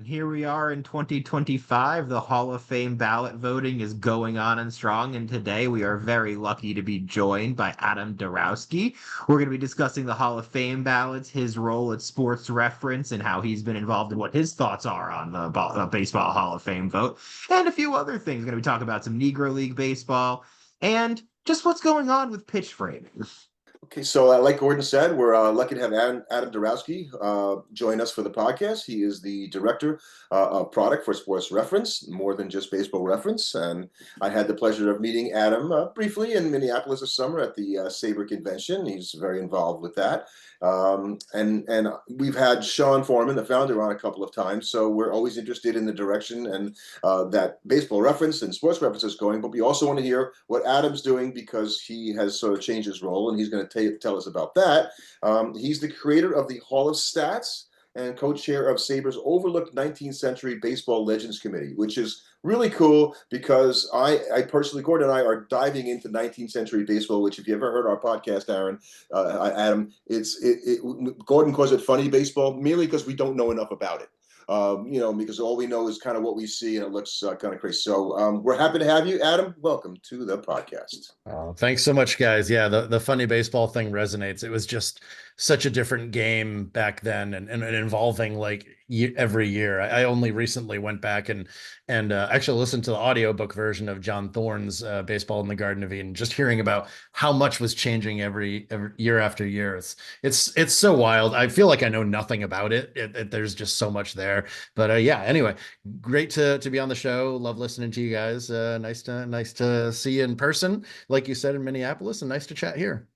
And here we are in 2025. The Hall of Fame ballot voting is going on and strong. And today we are very lucky to be joined by Adam Darowski. We're going to be discussing the Hall of Fame ballots, his role at Sports Reference, and how he's been involved and what his thoughts are on the Baseball Hall of Fame vote, and a few other things. We're going to be talking about some Negro League baseball and just what's going on with pitch framing. Okay, so like Gordon said, we're lucky to have Adam Darowski join us for the podcast. He is the director of product for Sports Reference, more than just Baseball Reference. And I had the pleasure of meeting Adam briefly in Minneapolis this summer at the Sabre convention. He's very involved with that. And we've had Sean Foreman, the founder, on a couple of times. So we're always interested in the direction and that Baseball Reference and Sports Reference is going. But we also want to hear what Adam's doing because he has sort of changed his role, and he's going to tell us about that. He's the creator of the Hall of Stats and co-chair of Sabre's Overlooked 19th Century Baseball Legends Committee, which is really cool because I personally, Gordon and I are diving into 19th century baseball, which if you ever heard our podcast, Adam, Gordon calls it funny baseball, merely because we don't know enough about it. Because all we know is kind of what we see and it looks kind of crazy. So we're happy to have you, Adam. Welcome to the podcast. Oh, thanks so much, guys. Yeah, the funny baseball thing resonates. It was just such a different game back then and involving like every year. I only recently went back and actually listened to the audiobook version of John Thorne's Baseball in the Garden of Eden, just hearing about how much was changing every year after year. It's so wild. I feel like I know nothing about it. There's just so much there. But yeah, anyway, great to be on the show. Love listening to you guys. Nice to see you in person, like you said, in Minneapolis, and nice to chat here.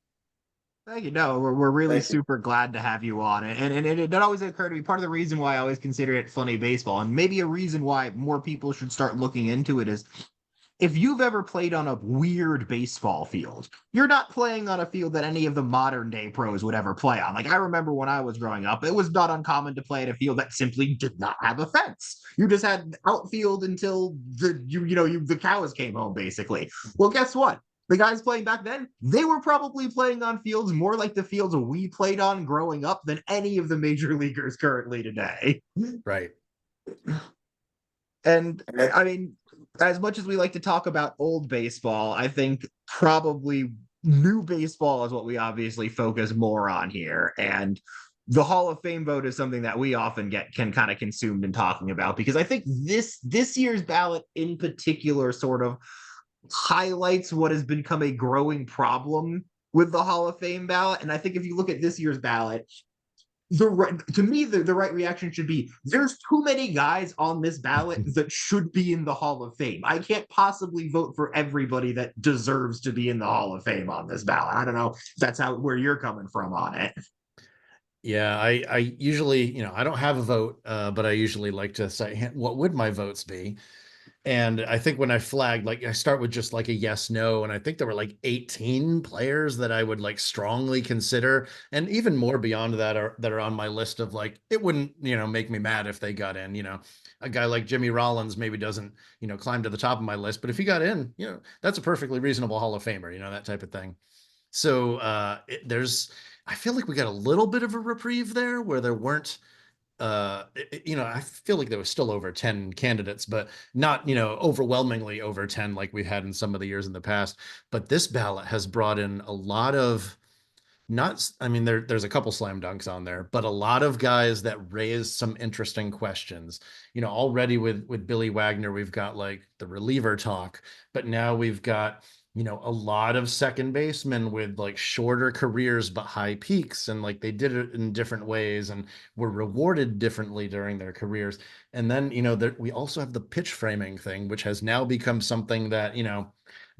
Thank you. No, we're really Thank you. super glad to have you on it. And it always occurred to me, part of the reason why I always consider it funny baseball, and maybe a reason why more people should start looking into it, is if you've ever played on a weird baseball field, you're not playing on a field that any of the modern day pros would ever play on. Like I remember when I was growing up, it was not uncommon to play at a field that simply did not have a fence. You just had outfield until the cows came home, basically. Well, guess what? The guys playing back then, they were probably playing on fields more like the fields we played on growing up than any of the major leaguers currently today. Right. And I mean, as much as we like to talk about old baseball, I think probably new baseball is what we obviously focus more on here. And the Hall of Fame vote is something that we often can kind of consumed in talking about, because I think this year's ballot in particular sort of highlights what has become a growing problem with the Hall of Fame ballot. And I think if you look at this year's ballot, the right reaction should be, there's too many guys on this ballot that should be in the Hall of Fame. I can't possibly vote for everybody that deserves to be in the Hall of Fame on this ballot. I don't know if that's where you're coming from on it. Yeah, I usually, I don't have a vote, but I usually like to say, what would my votes be? And I think when I flagged, like I start with just like a yes, no. And I think there were like 18 players that I would like strongly consider. And even more beyond that are on my list of like, it wouldn't, make me mad if they got in. A guy like Jimmy Rollins maybe doesn't, climb to the top of my list, but if he got in, that's a perfectly reasonable Hall of Famer, that type of thing. So I feel like we got a little bit of a reprieve there where there weren't I feel like there was still over 10 candidates, but not, overwhelmingly over 10 like we had in some of the years in the past. But this ballot has brought in a lot of not, I mean, there's a couple slam dunks on there, but a lot of guys that raise some interesting questions. Already with Billy Wagner, we've got like the reliever talk, but now we've got a lot of second basemen with like shorter careers but high peaks, and like they did it in different ways and were rewarded differently during their careers. And then we also have the pitch framing thing, which has now become something that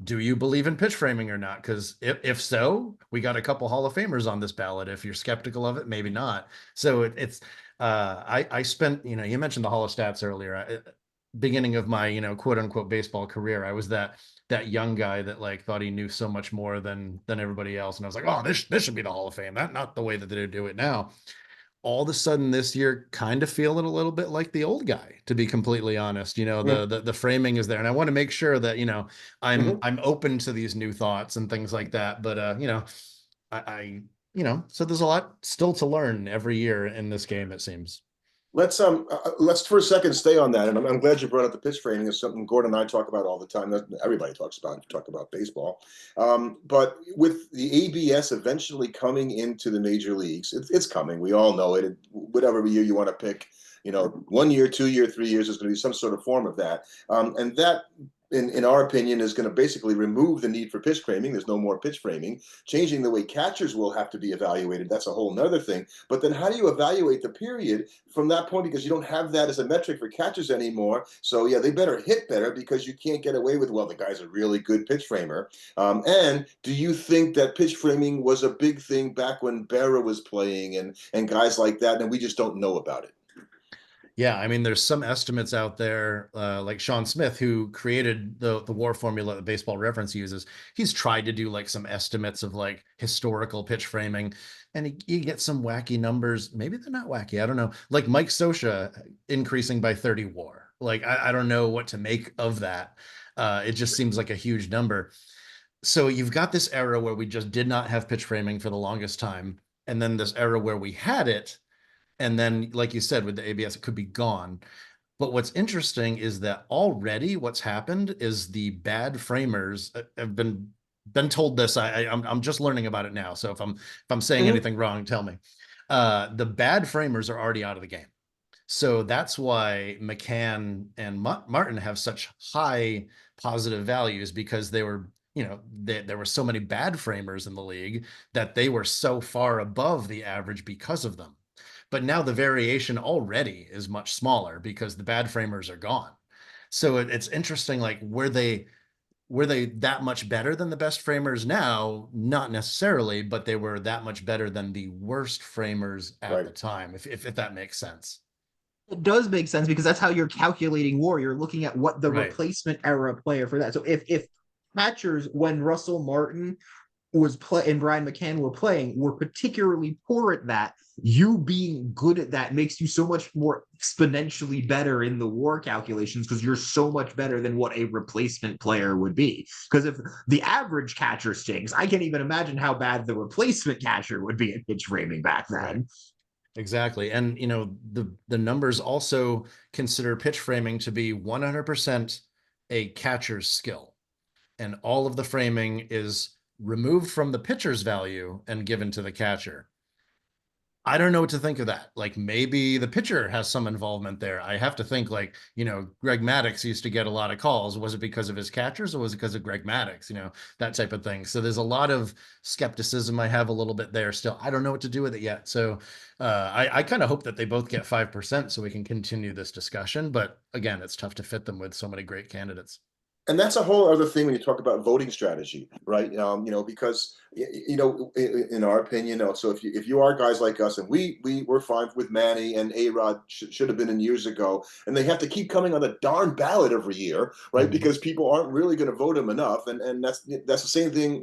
do you believe in pitch framing or not? Because if so, we got a couple Hall of Famers on this ballot. If you're skeptical of it, maybe not. So it's I spent, you mentioned the Hall of Stats earlier. Beginning of my, quote unquote baseball career, I was that young guy that like thought he knew so much more than everybody else. And I was like, oh, this should be the Hall of Fame. Not the way that they do it now. All of a sudden this year, kind of feeling a little bit like the old guy, to be completely honest. The framing is there, and I want to make sure that I'm open to these new thoughts and things like that. But I so there's a lot still to learn every year in this game, it seems. Let's for a second stay on that, and I'm glad you brought up the pitch framing. It's something Gordon and I talk about all the time. That everybody talks about. You talk about baseball, but with the ABS eventually coming into the major leagues, it's coming. We all know it. Whatever year you want to pick, 1 year, 2 year, 3 years, is going to be some sort of form of that, and that. In our opinion, is going to basically remove the need for pitch framing. There's no more pitch framing. Changing the way catchers will have to be evaluated. That's a whole nother thing. But then how do you evaluate the period from that point? Because you don't have that as a metric for catchers anymore. So yeah, they better hit better, because you can't get away with, well, the guy's a really good pitch framer. And do you think that pitch framing was a big thing back when Berra was playing and guys like that, and we just don't know about it? Yeah, I mean, there's some estimates out there, like Sean Smith, who created the WAR formula that Baseball Reference uses. He's tried to do like some estimates of like historical pitch framing, and you get some wacky numbers. Maybe they're not wacky. I don't know. Like Mike Scioscia increasing by 30 WAR. Like I don't know what to make of that. It just seems like a huge number. So you've got this era where we just did not have pitch framing for the longest time, and then this era where we had it. And then, like you said, with the ABS, it could be gone. But what's interesting is that already what's happened is the bad framers have been told this. I'm just learning about it now. So if I'm saying anything wrong, tell me. The bad framers are already out of the game. So that's why McCann and Martin have such high positive values, because they were, there were so many bad framers in the league that they were so far above the average because of them. But now the variation already is much smaller because the bad framers are gone. So it's interesting, like, were they that much better than the best framers now? Not necessarily, but they were that much better than the worst framers at the time, if that makes sense. It does make sense, because that's how you're calculating WAR. You're looking at what the replacement era player for that. So if catchers, when Russell Martin was and Brian McCann were particularly poor at that, you being good at that makes you so much more exponentially better in the WAR calculations, because you're so much better than what a replacement player would be. Because if the average catcher stinks, I can't even imagine how bad the replacement catcher would be at pitch framing back then. Exactly. And the numbers also consider pitch framing to be 100% a catcher's skill, and all of the framing is removed from the pitcher's value and given to the catcher. I don't know what to think of that. Like, maybe the pitcher has some involvement there. I have to think, like, Greg Maddux used to get a lot of calls. Was it because of his catchers, or was it because of Greg Maddux? That type of thing. So there's a lot of skepticism I have a little bit there still. I don't know what to do with it yet. So I kind of hope that they both get 5% so we can continue this discussion. But again, it's tough to fit them with so many great candidates. And that's a whole other thing when you talk about voting strategy, right? Because in our opinion, so if you are guys like us, and we're fine with Manny and A-Rod should have been in years ago, and they have to keep coming on the darn ballot every year, right? Because people aren't really going to vote them enough, and that's the same thing,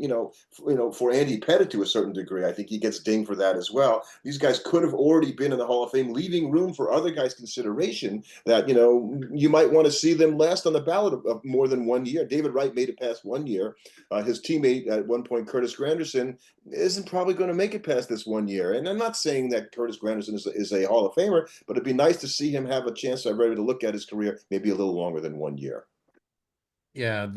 for Andy Pettitte to a certain degree. I think he gets dinged for that as well. These guys could have already been in the Hall of Fame, leaving room for other guys' consideration that you might want to see them last on the ballot of more than 1 year. David Wright made it past 1 year. His teammate at one point, Curtis Granderson, isn't probably going to make it past this 1 year. And I'm not saying that Curtis Granderson is a Hall of Famer, but it'd be nice to see him have a chance to look at his career maybe a little longer than 1 year. Yeah,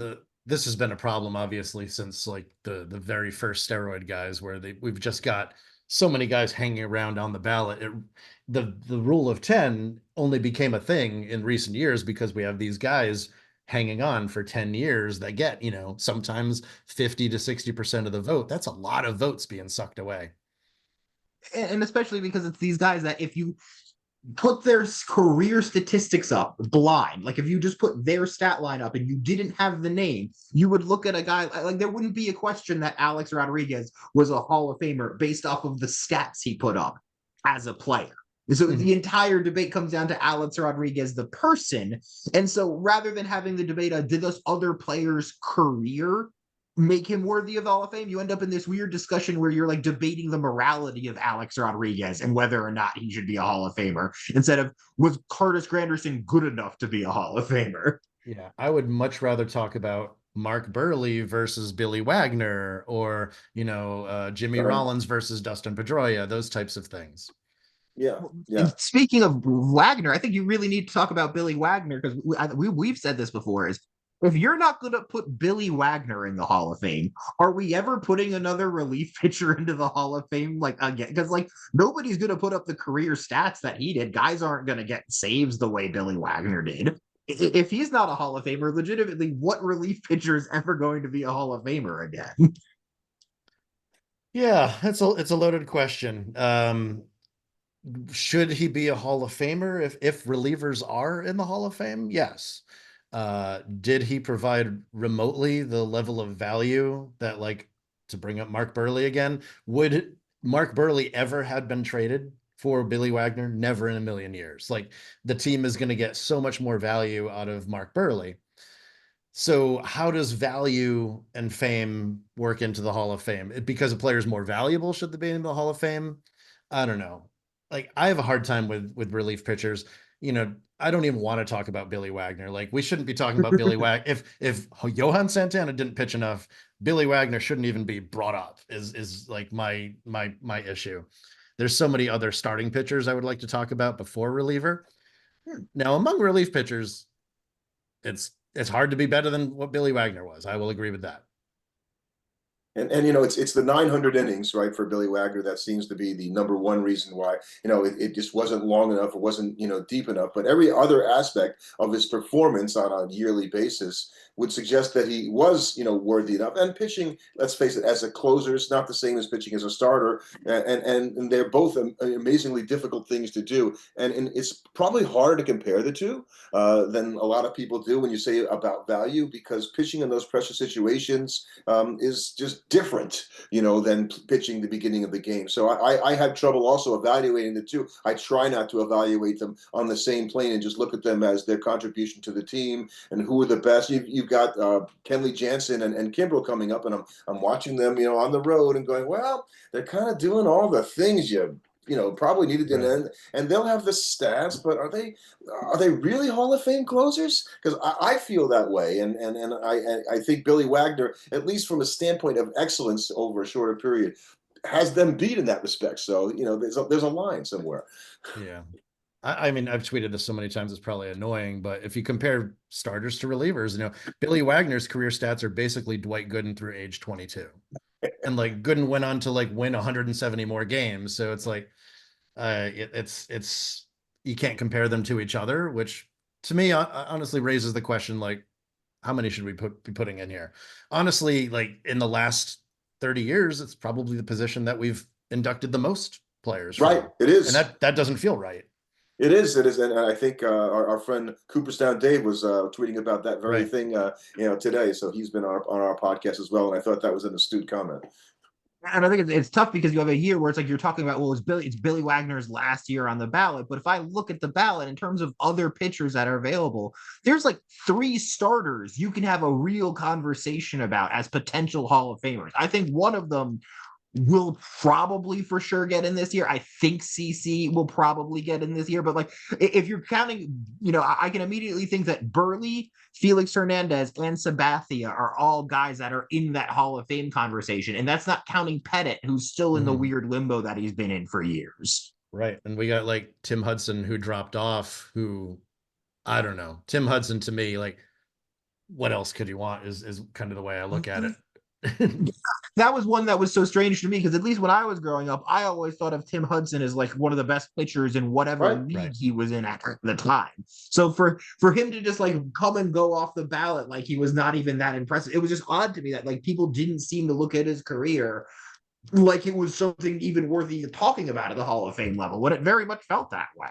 this has been a problem, obviously, since like the very first steroid guys, where we've just got so many guys hanging around on the ballot. The rule of 10 only became a thing in recent years because we have these guys hanging on for 10 years that get, sometimes 50 to 60% of the vote. That's a lot of votes being sucked away. And especially because it's these guys that, if you put their career statistics up blind, like if you just put their stat line up and you didn't have the name, you would look at a guy like, there wouldn't be a question that Alex Rodriguez was a Hall of Famer based off of the stats he put up as a player. So the entire debate comes down to Alex Rodriguez, the person. And so rather than having the debate on did those other players' career make him worthy of the Hall of Fame, you end up in this weird discussion where you're like debating the morality of Alex Rodriguez and whether or not he should be a Hall of Famer, instead of, was Curtis Granderson good enough to be a Hall of Famer? Yeah, I would much rather talk about Mark Burley versus Billy Wagner, or Jimmy Rollins versus Dustin Pedroia, those types of things. Yeah, And yeah. speaking of Wagner, I think you really need to talk about Billy Wagner because we've said this before: is if you're not going to put Billy Wagner in the Hall of Fame, are we ever putting another relief pitcher into the Hall of Fame? Like again, because like nobody's going to put up the career stats that he did. Guys aren't going to get saves the way Billy Wagner did. If he's not a Hall of Famer, legitimately, what relief pitcher is ever going to be a Hall of Famer again? Yeah, it's a loaded question. Should he be a Hall of Famer if relievers are in the Hall of Fame? Yes. Did he provide remotely the level of value that, like, to bring up Mark Burley again, would Mark Burley ever had been traded for Billy Wagner? Never in a million years. Like, the team is going to get so much more value out of Mark Burley. So how does value and fame work into the Hall of Fame? Because a player is more valuable, should they be in the Hall of Fame? I don't know. Like, I have a hard time with relief pitchers. I don't even want to talk about Billy Wagner. Like, we shouldn't be talking about Billy Wagner. If Johan Santana didn't pitch enough, Billy Wagner shouldn't even be brought up. Is like my issue. There's so many other starting pitchers I would like to talk about before reliever. Now, among relief pitchers, it's hard to be better than what Billy Wagner was. I will agree with that. And it's the 900 innings, right, for Billy Wagner that seems to be the number one reason why it just wasn't long enough, it wasn't deep enough. But every other aspect of his performance on a yearly basis would suggest that he was worthy enough. And pitching, let's face it, as a closer, is not the same as pitching as a starter, and they're both amazingly difficult things to do. And it's probably harder to compare the two than a lot of people do when you say about value, because pitching in those pressure situations is just different, than pitching the beginning of the game. So I had trouble also evaluating the two. I try not to evaluate them on the same plane and just look at them as their contribution to the team and who are the best. You've got Kenley Jansen and Kimbrel coming up, and I'm watching them, on the road and going, well, they're kind of doing all the things probably needed in Right. and they'll have the stats, but are they really Hall of Fame closers? Because I feel that way, and I think Billy Wagner, at least from a standpoint of excellence over a shorter period, has them beat in that respect. So there's a line somewhere. Yeah. I mean, I've tweeted this so many times, it's probably annoying, but if you compare starters to relievers, Billy Wagner's career stats are basically Dwight Gooden through age 22. And like Gooden went on to like win 170 more games. So it's like, it's you can't compare them to each other, which to me honestly raises the question, like, how many should we be putting in here? Honestly, like in the last 30 years, it's probably the position that we've inducted the most players Right, from, it and is. that doesn't feel right. It is, and I think our friend Cooperstown Dave was tweeting about that very Right. thing, today. So he's been on our podcast as well, and I thought that was an astute comment. And I think it's tough because you have a year where it's like you're talking about, well, it's Billy Wagner's last year on the ballot. But if I look at the ballot in terms of other pitchers that are available, there's like 3 starters you can have a real conversation about as potential Hall of Famers. I think one of them will probably for sure get in this year. I think CC will probably get in this year, but like if you're counting, I can immediately think that Burley, Felix Hernandez, and Sabathia are all guys that are in that Hall of Fame conversation, and that's not counting Pettit, who's still in the weird limbo that he's been in for years. Right. And we got like Tim Hudson, who dropped off, who, I don't know. Tim Hudson, to me, like, what else could you want is kind of the way I look at it. That was one that was so strange to me because at least when I was growing up, I always thought of Tim Hudson as like one of the best pitchers in whatever Right. league he was in at the time. So for him to just like come and go off the ballot like he was not even that impressive, it was just odd to me that like people didn't seem to look at his career like it was something even worthy of talking about at the Hall of Fame level, when it very much felt that way.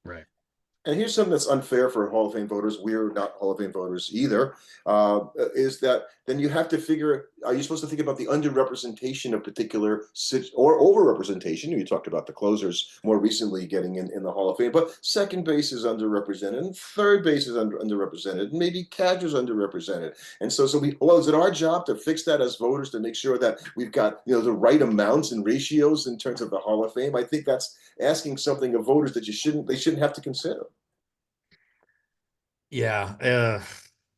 Right. And here's something that's unfair for Hall of Fame voters. We're not Hall of Fame voters either. Is that then you have to figure, are you supposed to think about the underrepresentation of particular or overrepresentation? You talked about the closers more recently getting in the Hall of Fame, but second base is underrepresented, and third base is underrepresented, and maybe catcher's underrepresented. And so is it our job to fix that as voters, to make sure that we've got the right amounts and ratios in terms of the Hall of Fame? I think that's asking something of voters that they shouldn't have to consider. Yeah.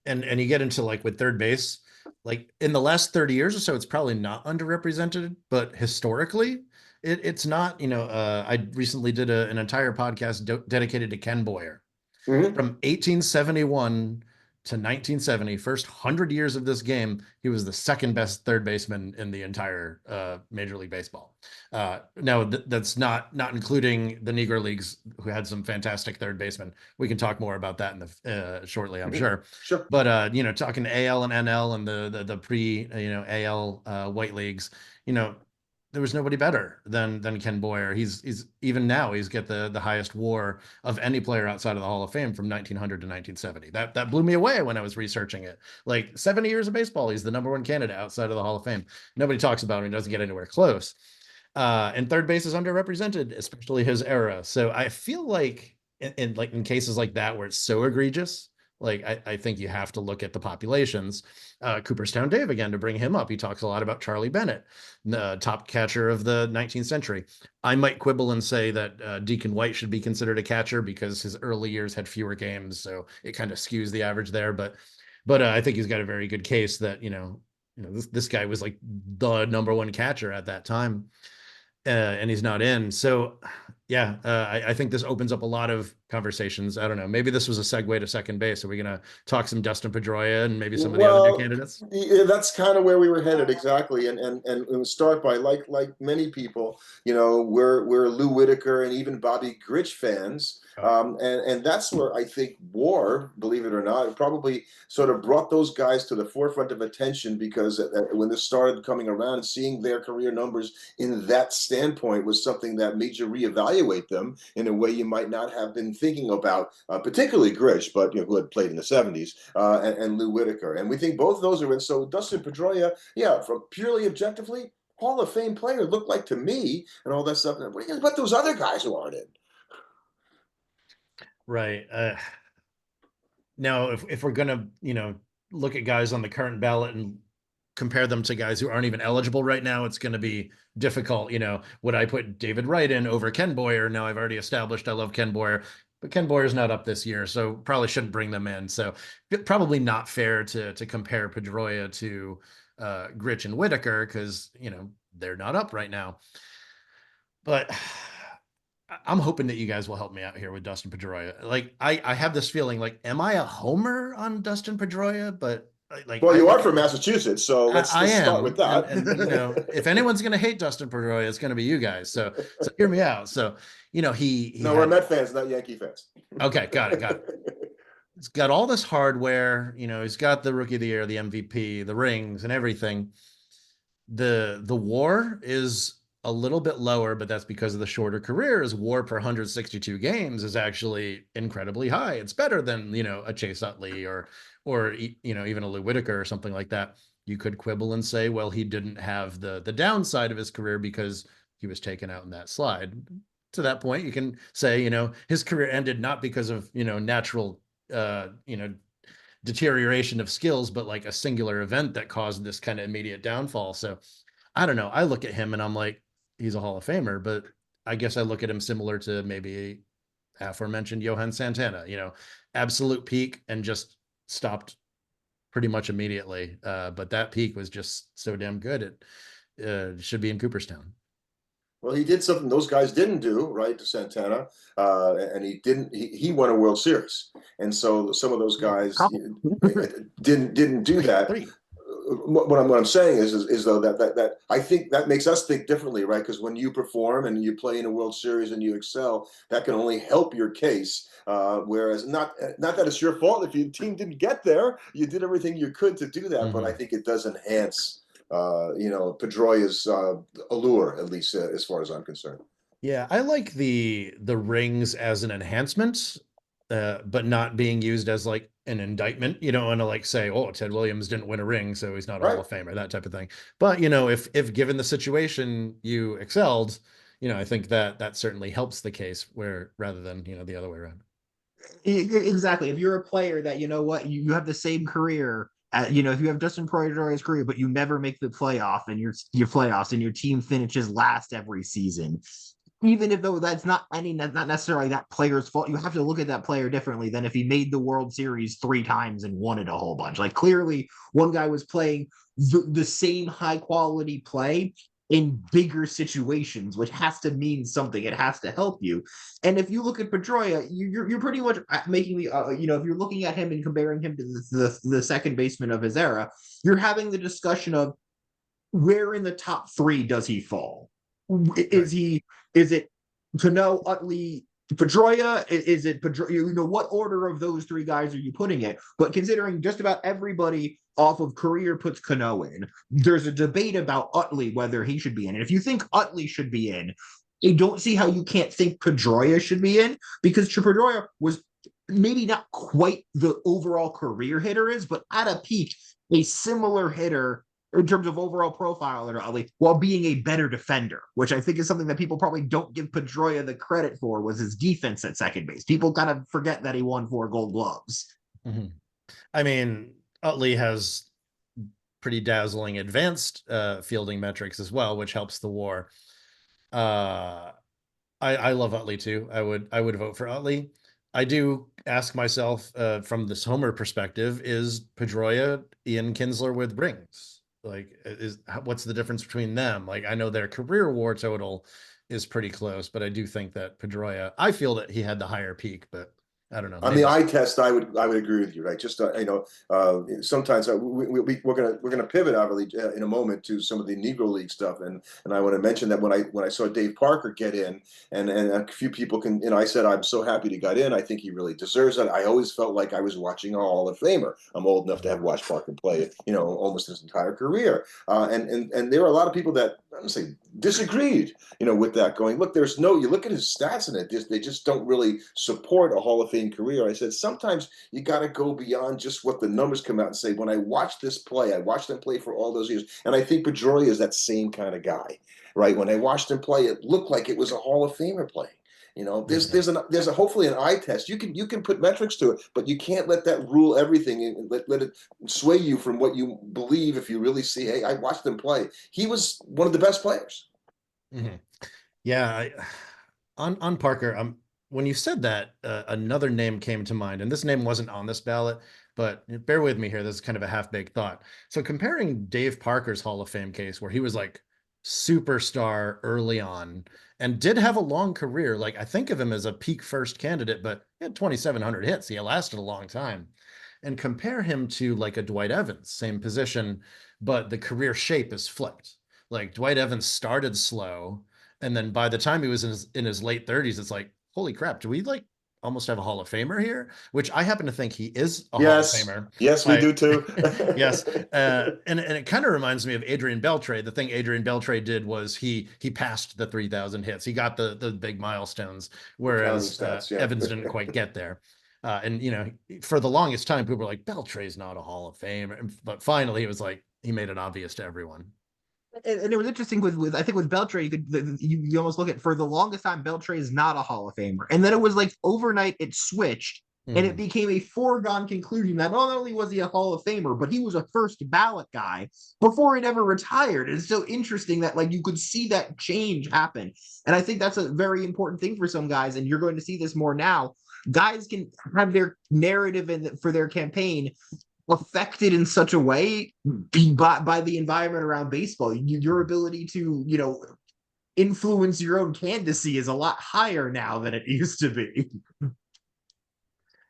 And you get into like with third base, like in the last 30 years or so, it's probably not underrepresented, but historically, It's not, I recently did an entire podcast dedicated to Ken Boyer. Mhm. From 1871 to 1970, first 100 years of this game, he was the second best third baseman in the entire Major League Baseball. Now, that's not including the Negro Leagues, who had some fantastic third basemen. We can talk more about that in the shortly, I'm sure. Sure. But talking AL and NL and the pre AL white leagues, there was nobody better than Ken Boyer. He's even now he's got the highest WAR of any player outside of the Hall of Fame from 1900 to 1970. That blew me away when I was researching it. Like 70 years of baseball, he's the number one candidate outside of the Hall of Fame. Nobody talks about him. He doesn't get anywhere close. And third base is underrepresented, especially his era. So I feel like in cases like that where it's so egregious, like I think you have to look at the populations. Cooperstown Dave, again, to bring him up, he talks a lot about Charlie Bennett, the top catcher of the 19th century. I might quibble and say that Deacon White should be considered a catcher because his early years had fewer games, so it kind of skews the average there. But I think he's got a very good case that this guy was like the number one catcher at that time. And he's not in. So, yeah, I think this opens up a lot of conversations. I don't know. Maybe this was a segue to second base. Are we going to talk some Dustin Pedroia and maybe some of the other new candidates? Yeah, that's kind of where we were headed, exactly. And start by like many people, we're Lou Whitaker and even Bobby Grich fans. And that's where I think WAR, believe it or not, probably sort of brought those guys to the forefront of attention, because when this started coming around and seeing their career numbers in that standpoint was something that made you reevaluate them in a way you might not have been thinking about, particularly Grich, but who had played in the 70s, and Lou Whitaker. And we think both of those are in. So Dustin Pedroia, yeah, from purely objectively, Hall of Fame player looked like to me and all that stuff. What about those other guys who aren't in? Right. Now, if we're gonna, look at guys on the current ballot and compare them to guys who aren't even eligible right now, it's going to be difficult. Would I put David Wright in over Ken Boyer? No, I've already established I love Ken Boyer, but Ken Boyer's not up this year, so probably shouldn't bring them in. So probably not fair to compare Pedroia to Grich and Whitaker, because they're not up right now. But I'm hoping that you guys will help me out here with Dustin Pedroia. Like I have this feeling, like, am I a homer on Dustin Pedroia? But well, you are from Massachusetts, so let's start with that. And if anyone's going to hate Dustin Pedroia, it's going to be you guys. So hear me out. So we're Met fans, not Yankee fans. Okay, got it. He's got all this hardware. He's got the Rookie of the Year, the MVP, the rings, and everything. The WAR is a little bit lower, but that's because of the shorter career. His WAR per 162 games is actually incredibly high. It's better than a Chase Utley or even a Lou Whitaker or something like that. You could quibble and say, well, he didn't have the downside of his career because he was taken out in that slide. To that point, you can say his career ended not because of natural deterioration of skills, but like a singular event that caused this kind of immediate downfall. So I don't know. I look at him and I'm like, he's a Hall of Famer, but I guess I look at him similar to maybe aforementioned Johan Santana, absolute peak and just stopped pretty much immediately. But that peak was just so damn good. It should be in Cooperstown. Well, he did something those guys didn't do, right, to Santana, and he won a World Series, and so some of those guys didn't do that. What I'm saying is though that I think that makes us think differently, right? Because when you perform and you play in a World Series and you excel, that can only help your case. Whereas not that it's your fault if your team didn't get there, you did everything you could to do that. Mm-hmm. But I think it does enhance, Pedroia's allure, at least as far as I'm concerned. Yeah, I like the rings as an enhancement, but not being used as like an indictment. You don't want to like say, oh, Ted Williams didn't win a ring, so he's not a Hall of Famer, that type of thing. But if given the situation you excelled, I think that certainly helps the case, where rather than the other way around. Exactly. If you're a player that you have the same career. If you have Dustin Pedroia's career, but you never make the playoff and your playoffs and your team finishes last every season, even if though that's not necessarily that player's fault, you have to look at that player differently than if he made the World Series 3 times and won it a whole bunch. Like clearly one guy was playing the same high quality play in bigger situations, which has to mean something. It has to help you. And if you look at Pedroia, you're pretty much making the if you're looking at him and comparing him to the second baseman of his era, you're having the discussion of where in the top three does he fall? Is it Cano, Utley, Pedroia? Is it Pedroia? What order of those three guys are you putting it? But considering just about everybody off of career puts Cano in, there's a debate about Utley whether he should be in. And if you think Utley should be in, I don't see how you can't think Pedroia should be in, because Pedroia was maybe not quite the overall career hitter is, but at a peak, a similar hitter in terms of overall profile at Utley, while being a better defender, which I think is something that people probably don't give Pedroia the credit for, was his defense at second base. People kind of forget that he won 4 Gold Gloves. Mm-hmm. I mean, Utley has pretty dazzling advanced fielding metrics as well, which helps the WAR. I love Utley too. I would vote for Utley. I do ask myself from this Homer perspective, is Pedroia Ian Kinsler with rings? Like, what's the difference between them? Like, I know their career WAR total is pretty close, but I do think that Pedroia, I feel that he had the higher peak, but I don't know. On the eye test, I would agree with you, right? Just sometimes we're gonna pivot obviously in a moment to some of the Negro League stuff, and I want to mention that when I saw Dave Parker get in, and a few people can, I said I'm so happy he got in. I think he really deserves it. I always felt like I was watching a Hall of Famer. I'm old enough to have watched Parker play, almost his entire career, and there are a lot of people that I'm gonna say disagreed, with that. Going, look, you look at his stats and they just don't really support a Hall of Fame career. I said, sometimes you got to go beyond just what the numbers come out and say, when I watched this play, I watched them play for all those years. And I think Pedroia is that same kind of guy, right? When I watched him play, it looked like it was a Hall of Famer play. There's a hopefully an eye test. You can put metrics to it, but you can't let that rule everything and let it sway you from what you believe. If you really see, hey, I watched him play. He was one of the best players. Mm-hmm. Yeah, on Parker, when you said that, another name came to mind, and this name wasn't on this ballot, but bear with me here. This is kind of a half-baked thought. So comparing Dave Parker's Hall of Fame case, where he was like superstar early on and did have a long career. Like, I think of him as a peak first candidate, but he had 2,700 hits. He lasted a long time. And compare him to like a Dwight Evans, same position, but the career shape is flipped. Like, Dwight Evans started slow, and then by the time he was in his late 30s, it's like, holy crap, do we like almost have a Hall of Famer here? Which I happen to think he is a Hall of Famer. Yes, we do too. Yes. And it kind of reminds me of Adrian Beltre. The thing Adrian Beltre did was he passed the 3,000 hits. He got the big milestones, whereas Evans didn't quite get there. And for the longest time, people were like, Beltre's not a Hall of Famer. But finally, it was like, he made it obvious to everyone. And it was interesting with I think with Beltre, you almost look at, for the longest time, Beltre is not a Hall of Famer, and then it was like overnight it switched, and it became a foregone conclusion that not only was he a Hall of Famer, but he was a first ballot guy before he ever retired. It's so interesting that like you could see that change happen, and I think that's a very important thing for some guys, and you're going to see this more now. Guys can have their narrative for their campaign affected in such a way by the environment around baseball. Your ability to, influence your own candidacy is a lot higher now than it used to be.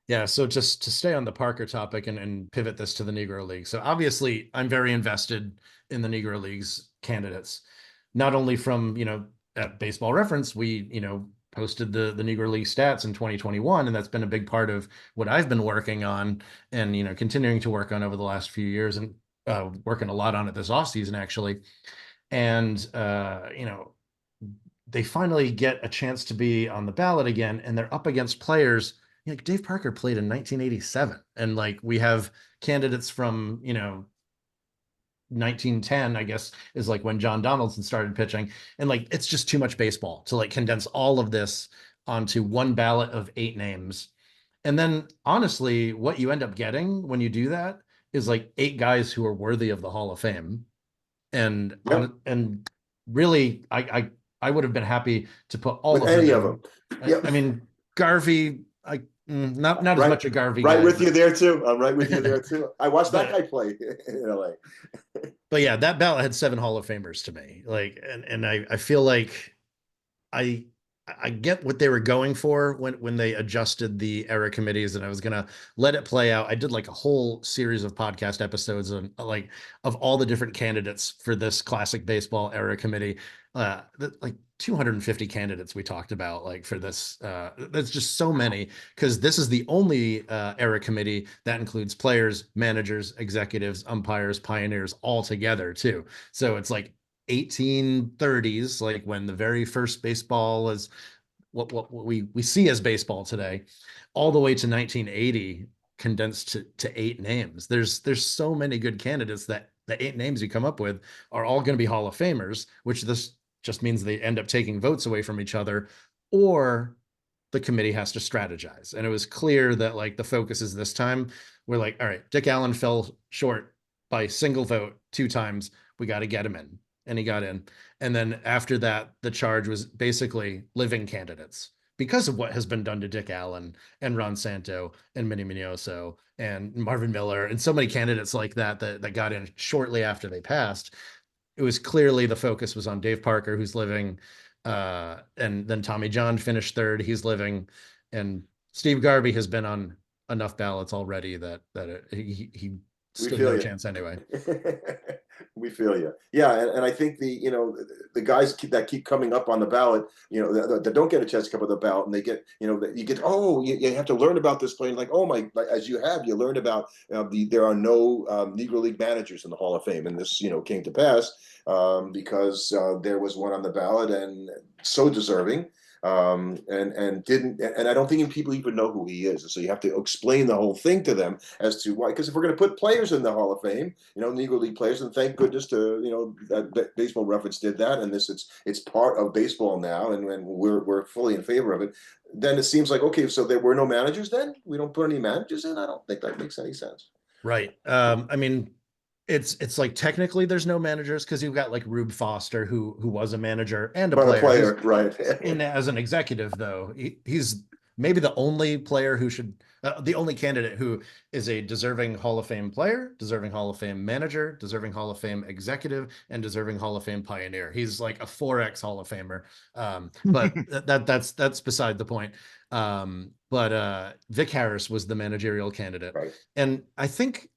Yeah, so just to stay on the Parker topic and pivot this to the Negro League. So obviously, I'm very invested in the Negro Leagues candidates, not only from, at Baseball Reference, we, posted the Negro League stats in 2021, and that's been a big part of what I've been working on and continuing to work on over the last few years, and working a lot on it this offseason actually. And they finally get a chance to be on the ballot again, and they're up against players like Dave Parker played in 1987, and like we have candidates from 1910, I guess, is like when John Donaldson started pitching. And like, it's just too much baseball to like condense all of this onto one ballot of 8 names. And then honestly, what you end up getting when you do that is like 8 guys who are worthy of the Hall of Fame. And and really, I would have been happy to put all with of any them. Of them. I mean, Garvey, not as much a Garvey. Right guy, with you there too. I'm right with you there too. I watched that guy play in LA. But yeah, that ballot had 7 Hall of Famers to me. Like, and I feel like I I get what they were going for when they adjusted the era committees, and I was gonna let it play out. I did like a whole series of podcast episodes of like of all the different candidates for this classic baseball era committee. Like 250 candidates we talked about like for this. That's just so many because this is the only era committee that includes players, managers, executives, umpires, pioneers all together too. So it's like 1830s, like when the very first baseball is what we see as baseball today, all the way to 1980, condensed to 8 names. There's so many good candidates that the 8 names you come up with are all going to be Hall of Famers, which this just means they end up taking votes away from each other, or the committee has to strategize. And it was clear that like the focus is this time. We're like, all right, Dick Allen fell short by single vote 2 times. We got to get him in. And he got in. And then after that, the charge was basically living candidates because of what has been done to Dick Allen and Ron Santo and Minnie Minoso and Marvin Miller and so many candidates like that got in shortly after they passed. It was clearly the focus was on Dave Parker, who's living, and then Tommy John finished third. He's living, and Steve Garvey has been on enough ballots already that he We stood feel no you. chance anyway. We feel you. Yeah, and I think the guys that keep coming up on the ballot, that don't get a chance to come on the ballot, and they get, you get, oh, you have to learn about this play, and like, oh my, as you learned about there are no Negro League managers in the Hall of Fame, and this came to pass because there was one on the ballot and so deserving. And I don't think people even know who he is. So you have to explain the whole thing to them as to why. Because if we're going to put players in the Hall of Fame, Negro League players, and thank goodness that Baseball Reference did that, and it's part of baseball now, and we're fully in favor of it. Then it seems like, okay, so there were no managers. Then we don't put any managers in. I don't think that makes any sense. Right. I mean, it's like technically there's no managers because you've got like Rube Foster who was a manager and a But a player. player, right? In as an executive though. He's maybe the only player who should the only candidate who is a deserving Hall of Fame player, deserving Hall of Fame manager, deserving Hall of Fame executive, and deserving Hall of Fame pioneer. He's like a 4X Hall of Famer. But that's beside the point. But Vic Harris was the managerial candidate. Right. And I think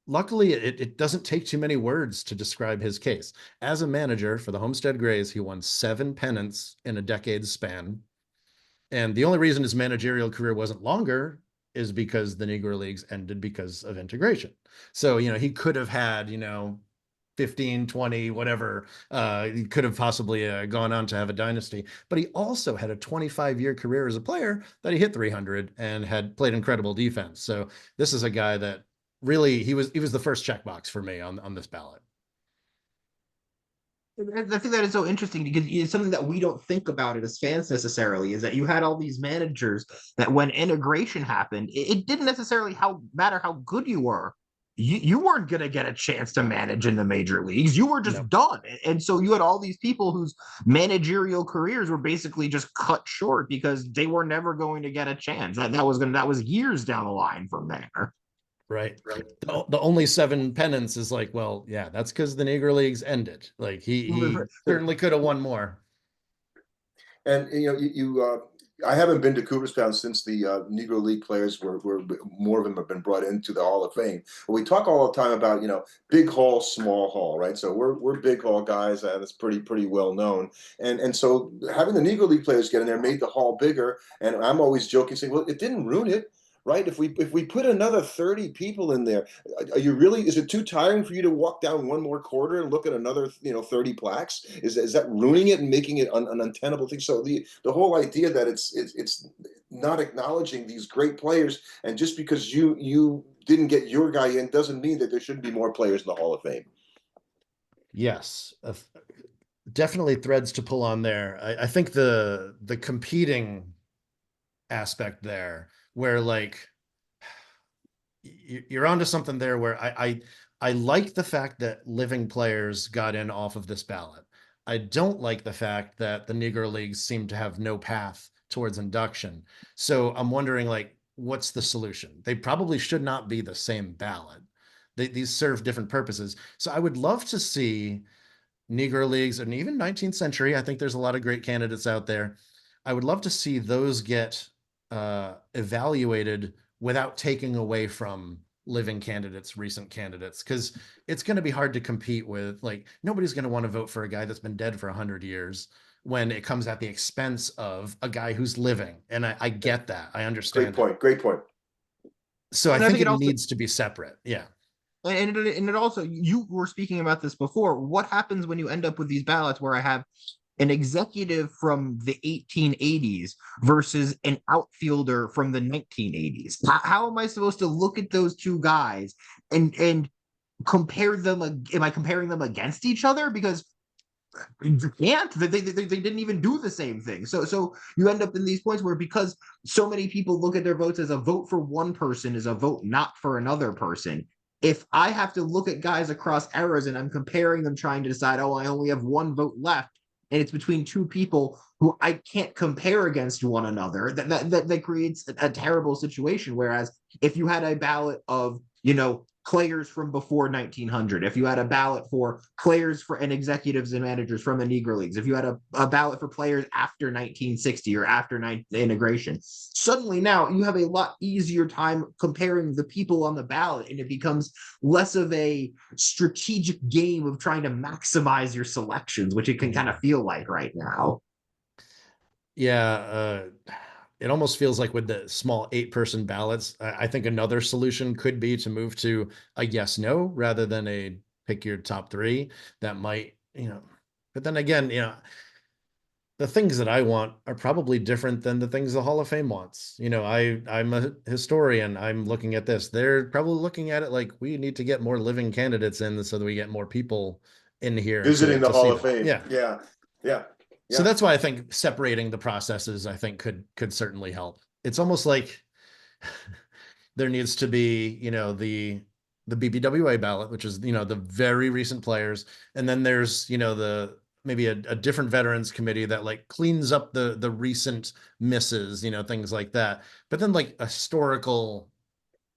luckily, it doesn't take too many words to describe his case. As a manager for the Homestead Grays, he won 7 pennants in a decade's span. And the only reason his managerial career wasn't longer is because the Negro Leagues ended because of integration. So, he could have had, 15, 20, whatever. He could have possibly gone on to have a dynasty, but he also had a 25-year career as a player that he hit 300 and had played incredible defense. So this is a guy that really he was the first checkbox for me on this ballot. I think that is so interesting because it's something that we don't think about it as fans necessarily, is that you had all these managers that when integration happened, it didn't necessarily matter how good you were. You weren't going to get a chance to manage in the major leagues. You were just done. And so you had all these people whose managerial careers were basically just cut short because they were never going to get a chance. That was years down the line from there. Right. The only 7 pennants is like, well, yeah, that's because the Negro Leagues ended. Like he certainly could have won more. And I haven't been to Cooperstown since the Negro League players were more of them have been brought into the Hall of Fame. But we talk all the time about big hall, small hall, right? So we're big hall guys, and it's pretty well known. And so having the Negro League players get in there made the hall bigger. And I'm always joking, saying, well, it didn't ruin it. Right? If we put another 30 people in there, is it too tiring for you to walk down one more quarter and look at another 30 plaques? Is that ruining it and making it an untenable thing? So the whole idea that it's not acknowledging these great players, and just because you didn't get your guy in doesn't mean that there shouldn't be more players in the Hall of Fame. Yes. Definitely threads to pull on there. I think the competing aspect there, where like you're onto something there, where I like the fact that living players got in off of this ballot. I don't like the fact that the Negro Leagues seem to have no path towards induction. So I'm wondering, like, what's the solution? They probably should not be the same ballot. these serve different purposes. So I would love to see Negro Leagues and even 19th century. I think there's a lot of great candidates out there. I would love to see those get evaluated without taking away from living candidates, recent candidates, because it's going to be hard to compete with, like, nobody's going to want to vote for a guy that's been dead for 100 years when it comes at the expense of a guy who's living. And I get that. I understand Great point. it. Great point. So I And I think think it it also, needs to be separate. Yeah. and it also, you were speaking about this before. What happens when you end up with these ballots where I have an executive from the 1880s versus an outfielder from the 1980s? How am I supposed to look at those two guys and compare them? Am I comparing them against each other? Because you can't. They didn't even do the same thing. So you end up in these points where, because so many people look at their votes as a vote for one person is a vote not for another person. If I have to look at guys across eras and I'm comparing them, trying to decide, oh, I only have one vote left, and it's between two people who I can't compare against one another, that creates a terrible situation. Whereas if you had a ballot of, players from before 1900, if you had a ballot for players for and executives and managers from the Negro Leagues, if you had a ballot for players after 1960 or after the integration, suddenly now you have a lot easier time comparing the people on the ballot, and it becomes less of a strategic game of trying to maximize your selections, which it can kind of feel like right now. Yeah, it almost feels like with the small 8-person ballots, I think another solution could be to move to a yes no rather than a pick your top three. That might, but then again, the things that I want are probably different than the things the Hall of Fame wants. I'm a historian. I'm looking at this. They're probably looking at it like, we need to get more living candidates in so that we get more people in here Visiting the to Hall see of that. Fame. Yeah. Yeah. Yeah. So Yeah. that's why I think separating the processes, I think could certainly help. It's almost like there needs to be, the BBWA ballot, which is, the very recent players. And then there's, the maybe a different veterans committee that like cleans up the recent misses, things like that. But then like a historical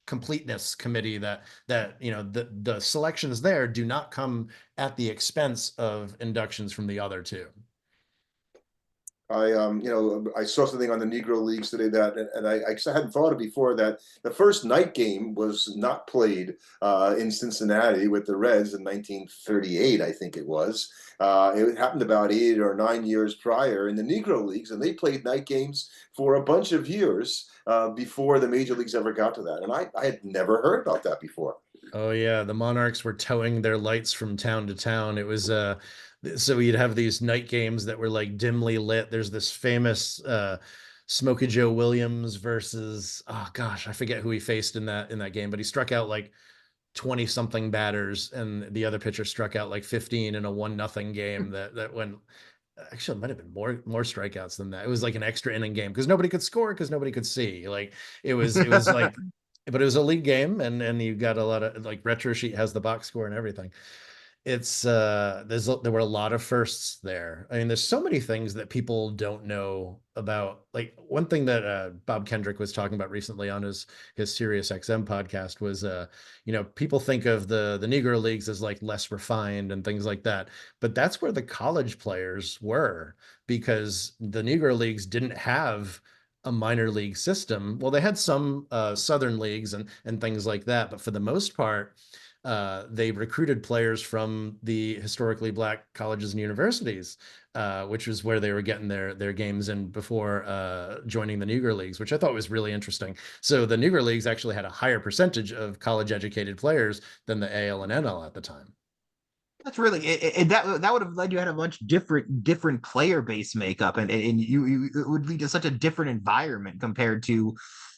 completeness committee that the selections there do not come at the expense of inductions from the other two. I saw something on the Negro Leagues today and I hadn't thought of before, that the first night game was not played in Cincinnati with the Reds in 1938, I think it was. It happened about 8 or 9 years prior in the Negro Leagues, and they played night games for a bunch of years before the major leagues ever got to that. And I had never heard about that before. Oh yeah, the Monarchs were towing their lights from town to town. It was so you'd have these night games that were like dimly lit. There's this famous Smokey Joe Williams versus, oh gosh, I forget who he faced in that game, but he struck out like 20 something batters and the other pitcher struck out like 15 in a 1-0 game that went, actually it might have been more strikeouts than that. It was like an extra inning game because nobody could score because nobody could see. Like it was like, but it was a league game, and you got a lot of, like, Retro Sheet has the box score and everything. It's there were a lot of firsts there. I mean, there's so many things that people don't know about. Like, one thing that Bob Kendrick was talking about recently on his Sirius XM podcast was people think of the Negro Leagues as like less refined and things like that, but that's where the college players were, because the Negro Leagues didn't have a minor league system. Well, they had some Southern leagues and things like that, but for the most part, they recruited players from the historically Black colleges and universities, which was where they were getting their games in before joining the Negro Leagues, which I thought was really interesting. So the Negro Leagues actually had a higher percentage of college-educated players than the AL and NL at the time. That's really that would have led you had a much different player base makeup, and you it would lead to such a different environment compared to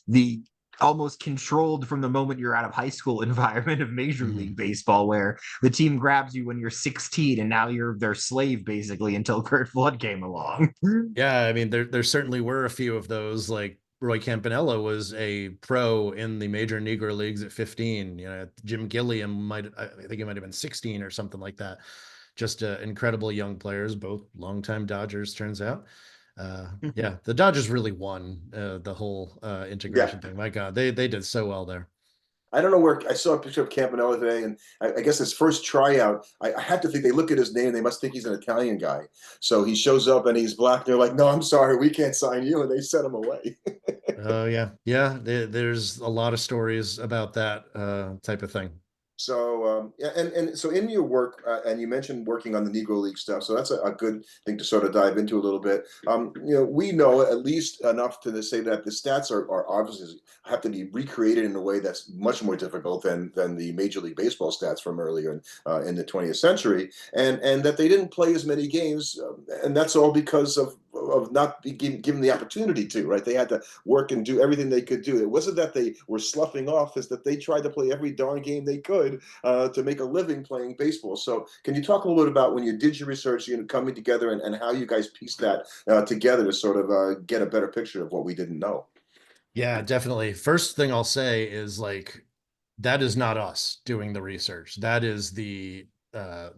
the almost controlled from the moment you're out of high school environment of Major League Baseball, where the team grabs you when you're 16 and now you're their slave basically until Kurt Flood came along. Yeah, I mean, there certainly were a few of those. Like, Roy Campanella was a pro in the major Negro Leagues at 15. Jim Gilliam I think he might have been 16 or something like that. Just incredible young players, both longtime Dodgers, turns out. Yeah, the Dodgers really won the whole integration thing. My God, they did so well there. I don't know where I saw a picture of Campanella today, and I guess his first tryout. I have to think they look at his name, they must think he's an Italian guy. So he shows up and he's black. They're like, "No, I'm sorry, we can't sign you," and they sent him away. Oh yeah, yeah. There's a lot of stories about that type of thing. So yeah, and so in your work, and you mentioned working on the Negro League stuff, so that's a good thing to sort of dive into a little bit. We know at least enough to say that the stats are obviously have to be recreated in a way that's much more difficult than the Major League Baseball stats from earlier in the 20th century, and that they didn't play as many games, and that's all because of not being given the opportunity to, right? They had to work and do everything they could do. It wasn't that they were sloughing off, it's that they tried to play every darn game they could to make a living playing baseball. So can you talk a little bit about when you did your research, coming together, and how you guys pieced that together to sort of get a better picture of what we didn't know? Yeah, definitely. First thing I'll say is like that is not us doing the research. That is the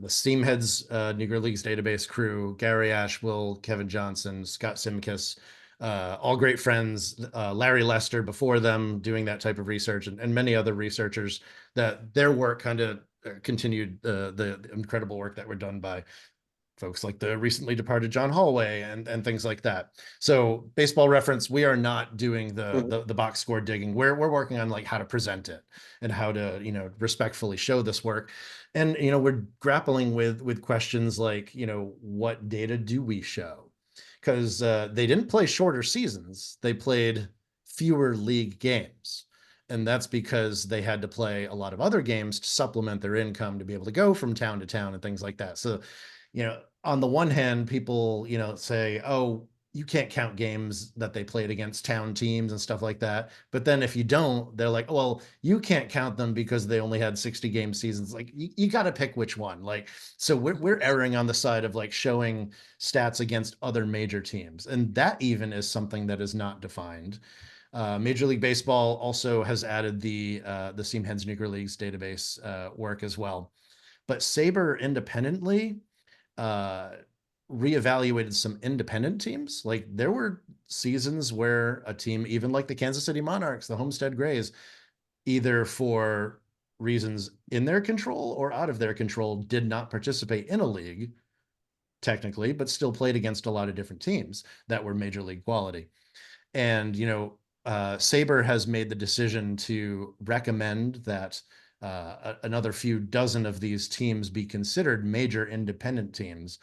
Steamheads Negro Leagues database crew, Gary Ashwell, Kevin Johnson, Scott Simkis, all great friends, Larry Lester before them doing that type of research, and many other researchers that their work kind of continued the incredible work that were done by folks like the recently departed John Holloway and things like that. So baseball reference, we are not doing the box score digging. We're working on like how to present it and how to, respectfully show this work. And, we're grappling with questions like, what data do we show? Because they didn't play shorter seasons. They played fewer league games. And that's because they had to play a lot of other games to supplement their income to be able to go from town to town and things like that. So, on the one hand, people, say, oh, you can't count games that they played against town teams and stuff like that. But then if you don't, they're like, well, you can't count them because they only had 60 game seasons. Like you got to pick which one. Like, so we're erring on the side of like showing stats against other major teams. And that even is something that is not defined. Major League Baseball also has added the Steamheads Negro Leagues database work as well. But Saber independently uh, reevaluated some independent teams. Like there were seasons where a team, even like the Kansas City Monarchs, the Homestead Grays, either for reasons in their control or out of their control, did not participate in a league technically, but still played against a lot of different teams that were major league quality. And, Saber has made the decision to recommend that another few dozen of these teams be considered major independent teams,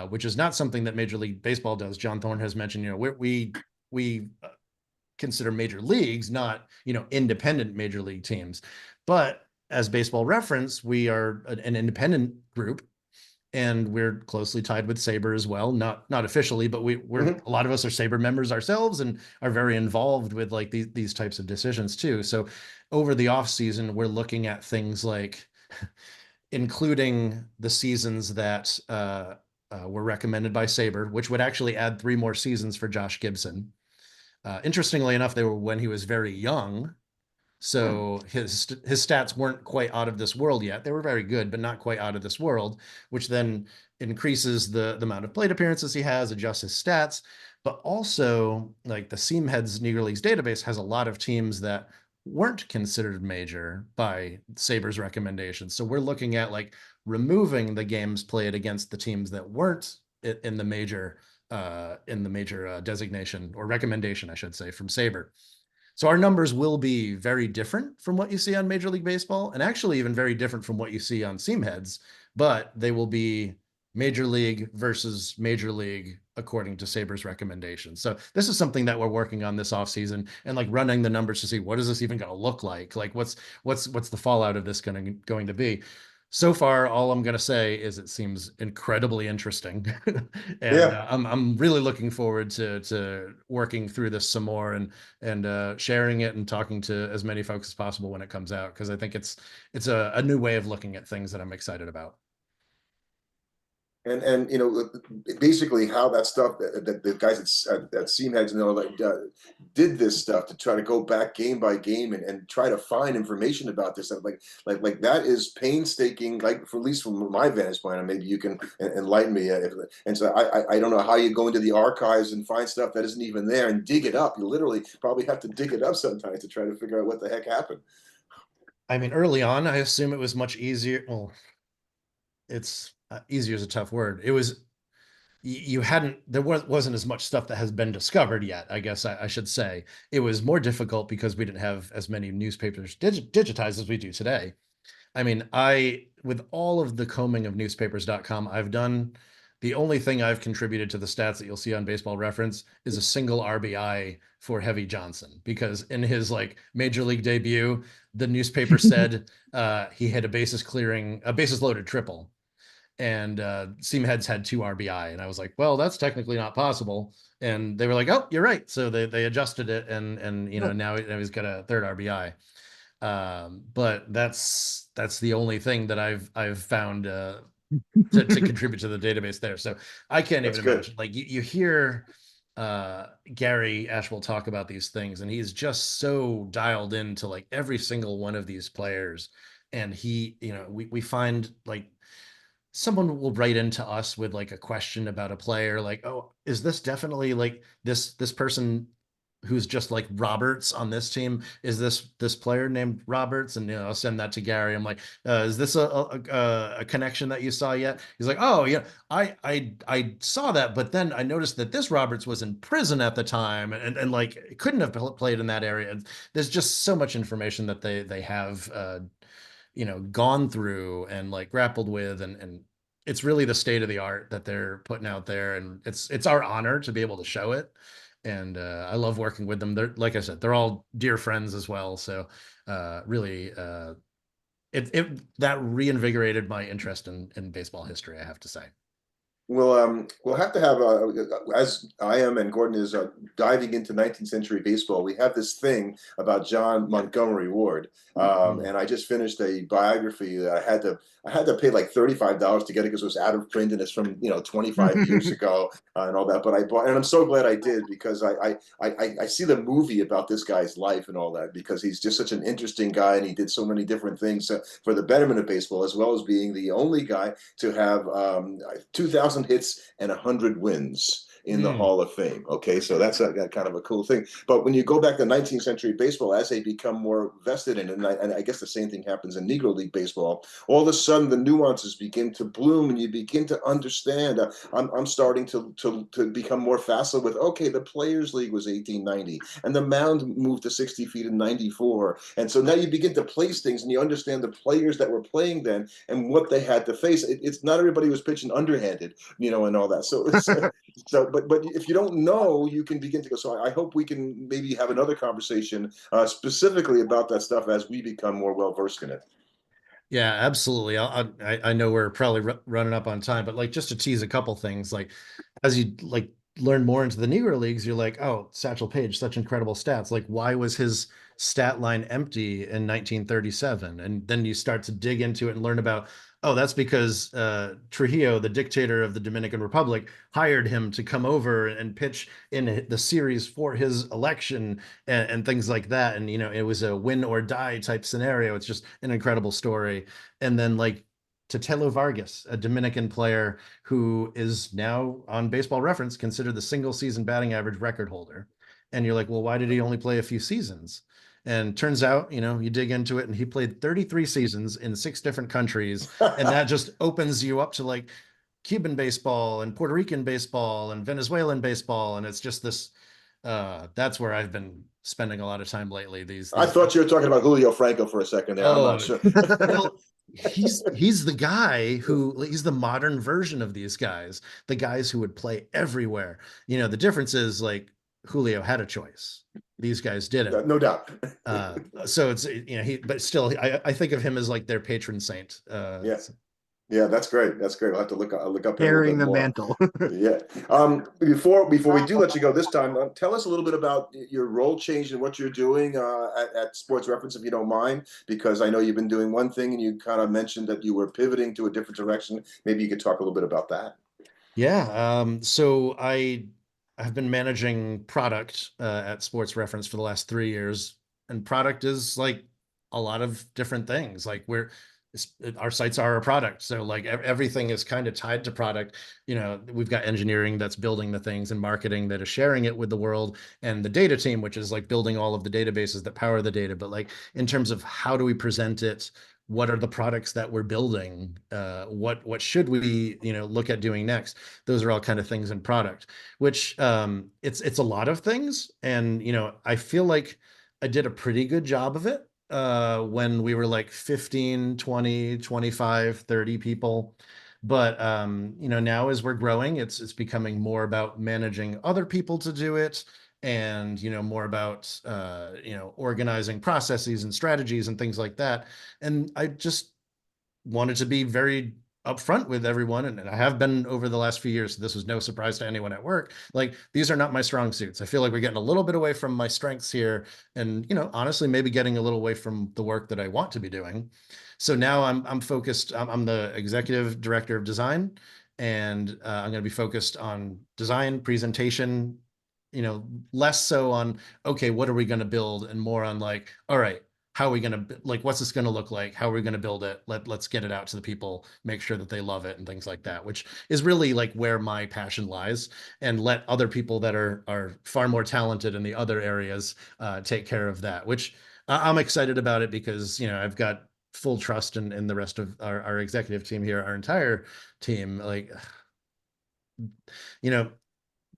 which is not something that Major League Baseball does. John Thorne has mentioned, we consider major leagues, not independent major league teams. But as Baseball Reference, we are an independent group, and we're closely tied with Saber as well. Not officially, but we're a lot of us are Saber members ourselves and are very involved with like these types of decisions too. So over the off season, we're looking at things like including the seasons that were recommended by Saber, which would actually add 3 more seasons for Josh Gibson. Interestingly enough, they were when he was very young, so his stats weren't quite out of this world yet. They were very good, but not quite out of this world, which then increases the amount of plate appearances he has, adjusts his stats. But also, like the Steamheads Negro Leagues database has a lot of teams that weren't considered major by Saber's recommendations. So we're looking at like removing the games played against the teams that weren't in the major designation or recommendation, I should say, from Saber. So our numbers will be very different from what you see on Major League Baseball, and actually even very different from what you see on Steamheads, but they will be Major League versus Major League according to Saber's recommendations. So this is something that we're working on this offseason and like running the numbers to see what is this even going to look like? Like what's the fallout of this going to be? So far, all I'm going to say is it seems incredibly interesting, and Yeah. I'm really looking forward to working through this some more and sharing it and talking to as many folks as possible when it comes out, because I think it's a new way of looking at things that I'm excited about. And basically how that stuff that the guys at Seamheads did this stuff to try to go back game by game and try to find information about this stuff, like that is painstaking, like for at least from my vantage point, and maybe you can enlighten me and so I don't know how you go into the archives and find stuff that isn't even there and dig it up. You literally probably have to dig it up sometimes to try to figure out what the heck happened. I mean, early on, I assume it was much easier. Well, it's easier is a tough word. It was you hadn't there wasn't as much stuff that has been discovered yet. I guess I should say it was more difficult because we didn't have as many newspapers digitized as we do today. I mean, with all of the combing of newspapers.com I've done, the only thing I've contributed to the stats that you'll see on Baseball Reference is a single RBI for Heavy Johnson, because in his like major league debut, the newspaper said he hit a bases loaded triple, and Seam Heads had 2 RBI, and I was like, well, that's technically not possible. And they were like, oh, you're right. So they adjusted it, and now he's got a third RBI. But that's the only thing that I've found to contribute to the database there. So I can't That's even good. imagine. Like you hear Gary Ashwell talk about these things, and he's just so dialed into like every single one of these players. And we find like someone will write into us with like a question about a player, like, oh, is this definitely like this person who's just like Roberts on this team? Is this player named Roberts? And I'll send that to Gary. I'm like, is this a connection that you saw yet? He's like, oh yeah, I saw that, but then I noticed that this Roberts was in prison at the time, and like couldn't have played in that area. And there's just so much information that they have gone through and like grappled with, and it's really the state of the art that they're putting out there, and it's our honor to be able to show it. And I love working with them. They're, like I said, they're all dear friends as well. So really it that reinvigorated my interest in baseball history, I have to say. We'll have to have, as I am and Gordon is diving into 19th century baseball, we have this thing about John Montgomery Ward. And I just finished a biography that I had to pay like $35 to get it because it was out of print and it's from 25 years ago and all that. But I bought, and I'm so glad I did, because I see the movie about this guy's life and all that, because he's just such an interesting guy, and he did so many different things for the betterment of baseball, as well as being the only guy to have 2,000 hits and 100 wins in the Hall of Fame. Okay, so that's a kind of a cool thing. But when you go back to 19th century baseball, as they become more vested in it, and I guess the same thing happens in Negro League baseball, all of a sudden the nuances begin to bloom, and you begin to understand. I'm starting to become more facile with, okay, the Players League was 1890, and the mound moved to 60 feet in 94. And so now you begin to place things, and you understand the players that were playing then and what they had to face. It's not everybody was pitching underhanded, and all that. But if you don't know, you can begin to go. So I hope we can maybe have another conversation specifically about that stuff as we become more well versed in it. Yeah, absolutely. I know we're probably running up on time, but like just to tease a couple things, like as you like learn more into the Negro Leagues, you're like, oh, Satchel Paige, such incredible stats. Like, why was his stat line empty in 1937? And then you start to dig into it and learn about, oh, that's because Trujillo, the dictator of the Dominican Republic, hired him to come over and pitch in the series for his election, and things like that. And, it was a win or die type scenario. It's just an incredible story. And then like Tetelo Vargas, a Dominican player who is now on Baseball Reference considered the single season batting average record holder. And you're like, well, why did he only play a few seasons? And turns out, you dig into it, and he played 33 seasons in 6 different countries. And that just opens you up to like Cuban baseball and Puerto Rican baseball and Venezuelan baseball. And it's just this, that's where I've been spending a lot of time lately. I thought you were talking about Julio Franco for a second there. I'm not sure. Well, he's the guy he's the modern version of these guys, the guys who would play everywhere. The difference is like Julio had a choice. These guys didn't. No doubt. So it's but still, I think of him as like their patron saint. Yes. Yeah, that's great. That's great. I'll have to look up Carrying the more. mantle. Yeah. Before we do let you go this time, tell us a little bit about your role change and what you're doing at Sports Reference, if you don't mind, because I know you've been doing one thing and you kind of mentioned that you were pivoting to a different direction. Maybe you could talk a little bit about that. Yeah. So I have been managing product at Sports Reference for the last 3 years, and product is like a lot of different things. Like our sites are a product. So like everything is kind of tied to product. You know, we've got engineering that's building the things and marketing that is sharing it with the world, and the data team, which is like building all of the databases that power the data. But like in terms of how do we present it, what are the products that we're building, what should we, you know, look at doing next, those are all kind of things in product, which it's a lot of things. And you know, I feel like I did a pretty good job of it when we were like 15, 20, 25, 30 people. But you know, now as we're growing, it's becoming more about managing other people to do it, and you know, more about you know, organizing processes and strategies and things like that. And I just wanted to be very upfront with everyone, and I have been over the last few years, so this was no surprise to anyone at work. Like, these are not my strong suits. I feel like we're getting a little bit away from my strengths here, and you know, honestly, maybe getting a little away from the work that I want to be doing. So now I'm focused. I'm the executive director of design, and I'm going to be focused on design, presentation, you know, less so on, okay, what are we going to build, and more on like, all right, how are we going to, like, what's this going to look like? How are we going to build it? Let's get it out to the people, make sure that they love it and things like that, which is really like where my passion lies, and let other people that are far more talented in the other areas take care of that, which I'm excited about it, because, you know, I've got full trust in the rest of our executive team here, our entire team. Like, you know,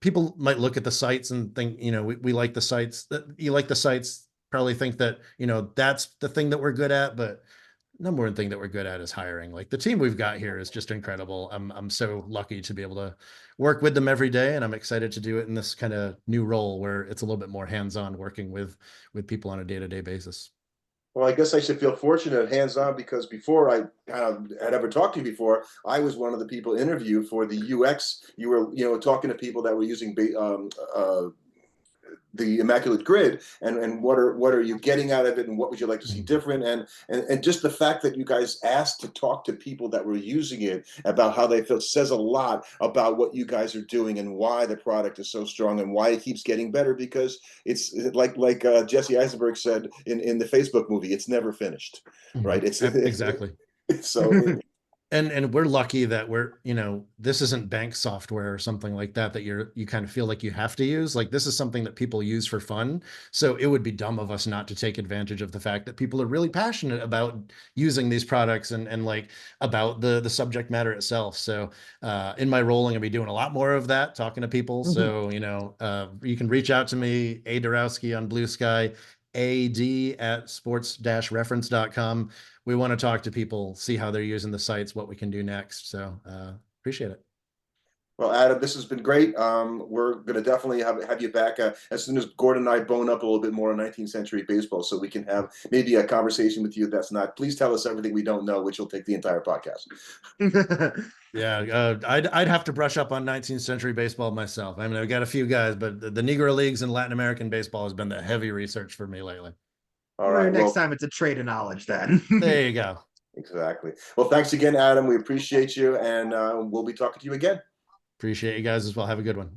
people might look at the sites and think, you know, we like the sites, that you like the sites, probably think that, you know, that's the thing that we're good at. But number one thing that we're good at is hiring. Like, the team we've got here is just incredible. I'm so lucky to be able to work with them every day, and I'm excited to do it in this kind of new role where it's a little bit more hands-on, working with people on a day-to-day basis. Well, I guess I should feel fortunate, hands-on, because before I had ever talked to you before, I was one of the people interviewed for the UX. You were, you know, talking to people that were using the Immaculate Grid, and what are you getting out of it, and what would you like to see different, and just the fact that you guys asked to talk to people that were using it about how they felt says a lot about what you guys are doing, and why the product is so strong, and why it keeps getting better, because it's like Jesse Eisenberg said in the Facebook movie, it's never finished, right? It's Exactly. so And we're lucky that we're, you know, this isn't bank software or something like that you kind of feel like you have to use. Like, this is something that people use for fun. So it would be dumb of us not to take advantage of the fact that people are really passionate about using these products, and like about the subject matter itself. So in my role, I'm gonna be doing a lot more of that, talking to people. So, you know, you can reach out to me, A Darowski on Blue Sky, ad@sports-reference.com. We want to talk to people, see how they're using the sites, what we can do next. So appreciate it. Well, Adam, this has been great. We're going to definitely have you back as soon as Gordon and I bone up a little bit more on 19th century baseball, so we can have maybe a conversation with you that's not, please tell us everything we don't know, which will take the entire podcast. Yeah, I'd have to brush up on 19th century baseball myself. I mean, I've got a few guys, but the Negro Leagues and Latin American baseball has been the heavy research for me lately. All right. Next Well, time it's a trade of knowledge then. There you go. exactly. Well, thanks again, Adam. We appreciate you, and we'll be talking to you again. Appreciate you guys as well. Have a good one.